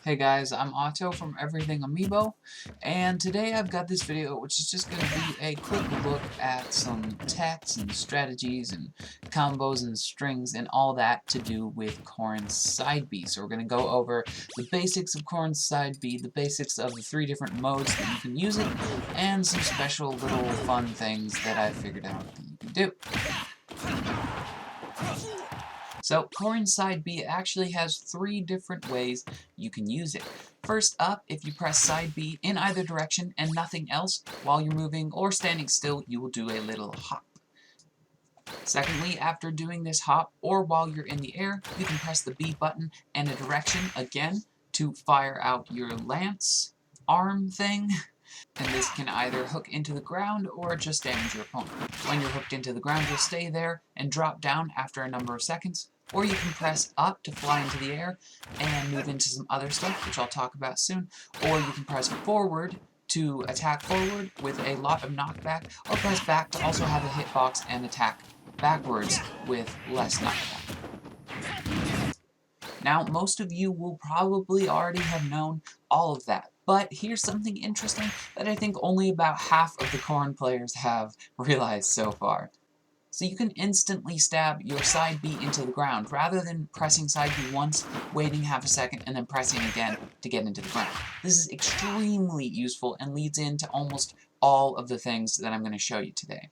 Hey guys, I'm Otto from Everything Amiibo, and today I've got this video which is just going to be a quick look at some techs and strategies and combos and strings and all that to do with Corrin's side B. So we're going to go over the basics of Corrin's side B, the basics of the 3 different modes that you can use it, and some special little fun things that I figured out that you can do. So, Corrin's side B actually has 3 different ways you can use it. First up, if you press side B in either direction and nothing else, while you're moving or standing still, you will do a little hop. Secondly, after doing this hop, or while you're in the air, you can press the B button and a direction again to fire out your lance arm thing. And this can either hook into the ground or just damage your opponent. When you're hooked into the ground, you'll stay there and drop down after a number of seconds, or you can press up to fly into the air and move into some other stuff, which I'll talk about soon, or you can press forward to attack forward with a lot of knockback, or press back to also have a hitbox and attack backwards with less knockback. Now, most of you will probably already have known all of that, but here's something interesting that I think only about half of the Corrin players have realized so far. So you can instantly stab your side B into the ground, rather than pressing side B once, waiting half a second, and then pressing again to get into the ground. This is extremely useful and leads into almost all of the things that I'm going to show you today.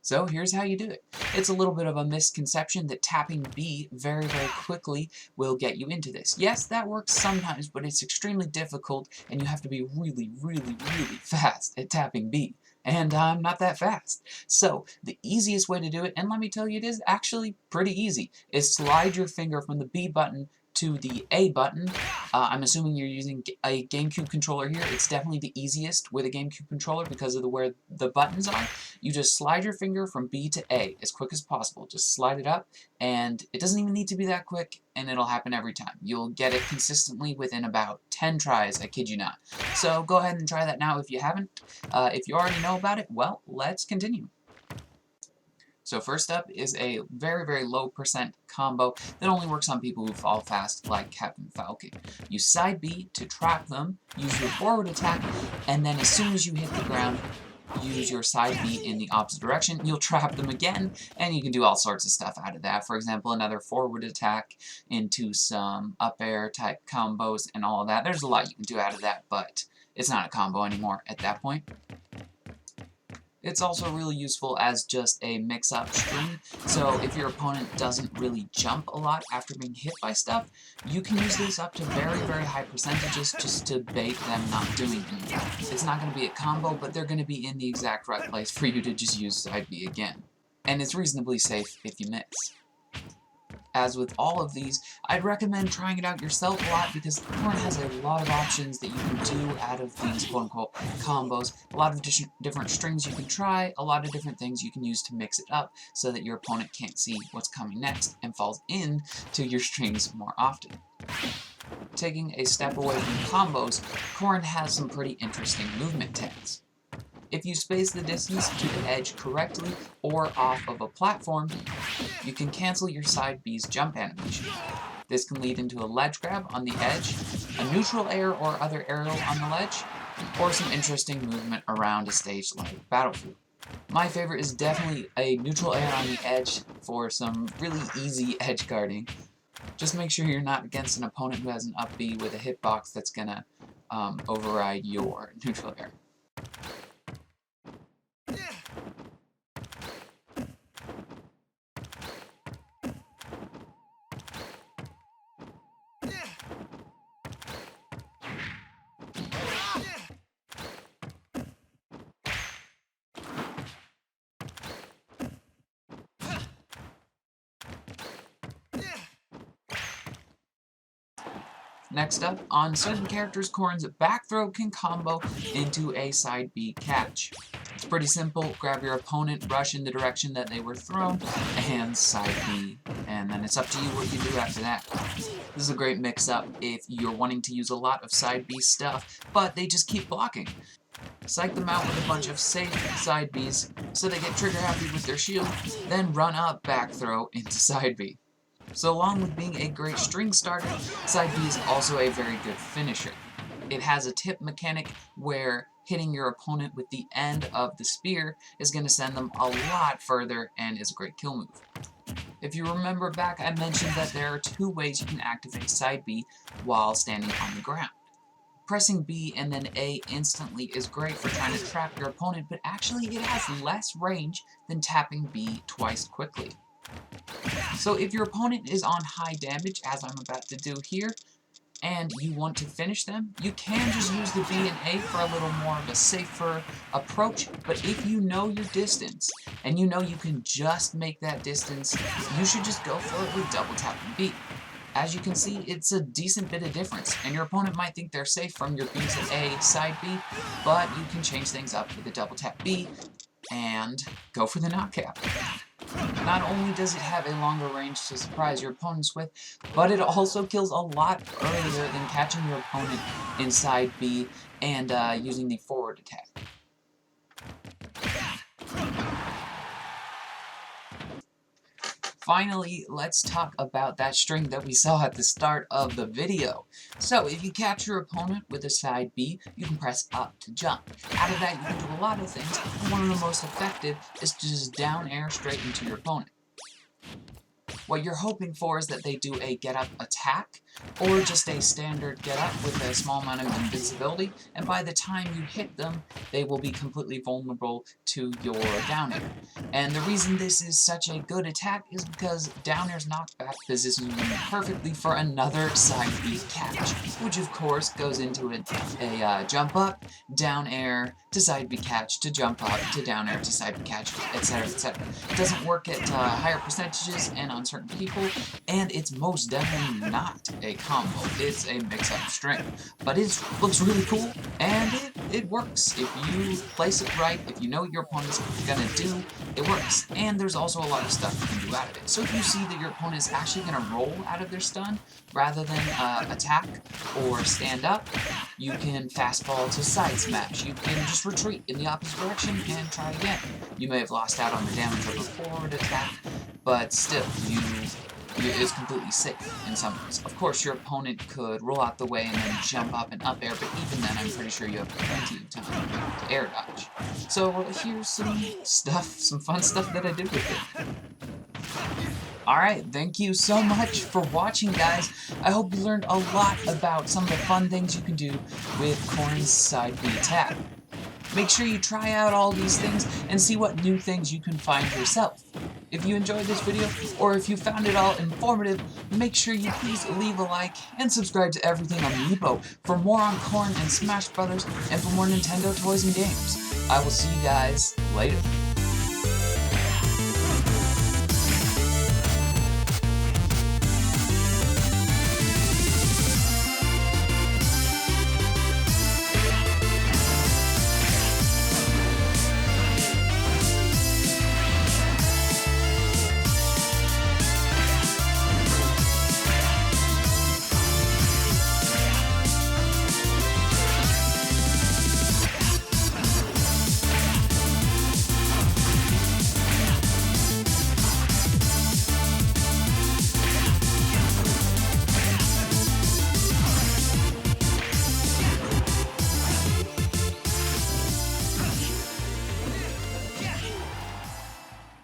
So here's how you do it. It's a little bit of a misconception that tapping B very, very quickly will get you into this. Yes, that works sometimes, but it's extremely difficult, and you have to be really, really, really fast at tapping B. And I'm not that fast. So the easiest way to do it, and let me tell you, it is actually pretty easy, is slide your finger from the B button to the A button. I'm assuming you're using a GameCube controller here. It's definitely the easiest with a GameCube controller because of where the buttons are. You just slide your finger from B to A as quick as possible. Just slide it up, and it doesn't even need to be that quick, and it'll happen every time. You'll get it consistently within about 10 tries, I kid you not. So go ahead and try that now if you haven't. If you already know about it, well, let's continue. So first up is a very, very low percent combo that only works on people who fall fast like Captain Falcon. Use side B to trap them, use your forward attack, and then as soon as you hit the ground, use your side B in the opposite direction. You'll trap them again, and you can do all sorts of stuff out of that. For example, another forward attack into some up air type combos and all of that. There's a lot you can do out of that, but it's not a combo anymore at that point. It's also really useful as just a mix-up string, so if your opponent doesn't really jump a lot after being hit by stuff, you can use this up to very, very high percentages just to bait them not doing anything. It's not going to be a combo, but they're going to be in the exact right place for you to just use side B again. And it's reasonably safe if you miss. As with all of these, I'd recommend trying it out yourself a lot because Corrin has a lot of options that you can do out of these quote-unquote combos, a lot of different strings you can try, a lot of different things you can use to mix it up so that your opponent can't see what's coming next and falls into your strings more often. Taking a step away from combos, Corrin has some pretty interesting movement techs. If you space the distance to the edge correctly or off of a platform, you can cancel your side B's jump animation. This can lead into a ledge grab on the edge, a neutral air or other aerial on the ledge, or some interesting movement around a stage like Battlefield. My favorite is definitely a neutral air on the edge for some really easy edge guarding. Just make sure you're not against an opponent who has an up B with a hitbox that's gonna override your neutral air. Next up, on certain characters, Corrin's back throw can combo into a side B catch. It's pretty simple. Grab your opponent, rush in the direction that they were thrown, and side B. And then it's up to you what you do after that. This is a great mix-up if you're wanting to use a lot of side B stuff, but they just keep blocking. Psych them out with a bunch of safe side Bs so they get trigger happy with their shield, then run up back throw into side B. So along with being a great string starter, side B is also a very good finisher. It has a tip mechanic where hitting your opponent with the end of the spear is going to send them a lot further and is a great kill move. If you remember back, I mentioned that there are 2 ways you can activate side B while standing on the ground. Pressing B and then A instantly is great for trying to trap your opponent, but actually it has less range than tapping B twice quickly. So if your opponent is on high damage, as I'm about to do here, and you want to finish them, you can just use the B and A for a little more of a safer approach, but if you know your distance, and you know you can just make that distance, you should just go for it with double tapping B. As you can see, it's a decent bit of difference, and your opponent might think they're safe from your B to A side B, but you can change things up with a double tap B, and go for the knockout. Not only does it have a longer range to surprise your opponents with, but it also kills a lot earlier than catching your opponent inside B and using the forward attack. Finally, let's talk about that string that we saw at the start of the video. So, if you catch your opponent with a side B, you can press up to jump. Out of that, you can do a lot of things, and one of the most effective is to just down air straight into your opponent. What you're hoping for is that they do a get-up attack, or just a standard get-up with a small amount of invincibility, and by the time you hit them, they will be completely vulnerable to your down air. And the reason this is such a good attack is because down air's knockback positions you perfectly for another side B catch, which of course goes into a jump up, down air, to side B catch, to jump up, to down air, to side B catch, etc., etc. It doesn't work at higher percentages and on certain people, and it's most definitely not a combo. It's a mix-up string, but it looks really cool, and it works. If you place it right, if you know what your opponent's gonna do, it works. And there's also a lot of stuff you can do out of it. So if you see that your opponent is actually gonna roll out of their stun rather than attack or stand up, you can fastball to side smash. You can just retreat in the opposite direction and try again. You may have lost out on the damage of a forward attack, but still, it's completely safe in some ways. Of course, your opponent could roll out the way and then jump up and up air, but even then, I'm pretty sure you have plenty of time to air dodge. So here's some fun stuff that I did with it. Alright, thank you so much for watching, guys. I hope you learned a lot about some of the fun things you can do with Corrin's side B attack. Make sure you try out all these things and see what new things you can find yourself. If you enjoyed this video, or if you found it all informative, make sure you please leave a like and subscribe to Everything Amiibo for more on Corrin and Smash Brothers and for more Nintendo toys and games. I will see you guys later.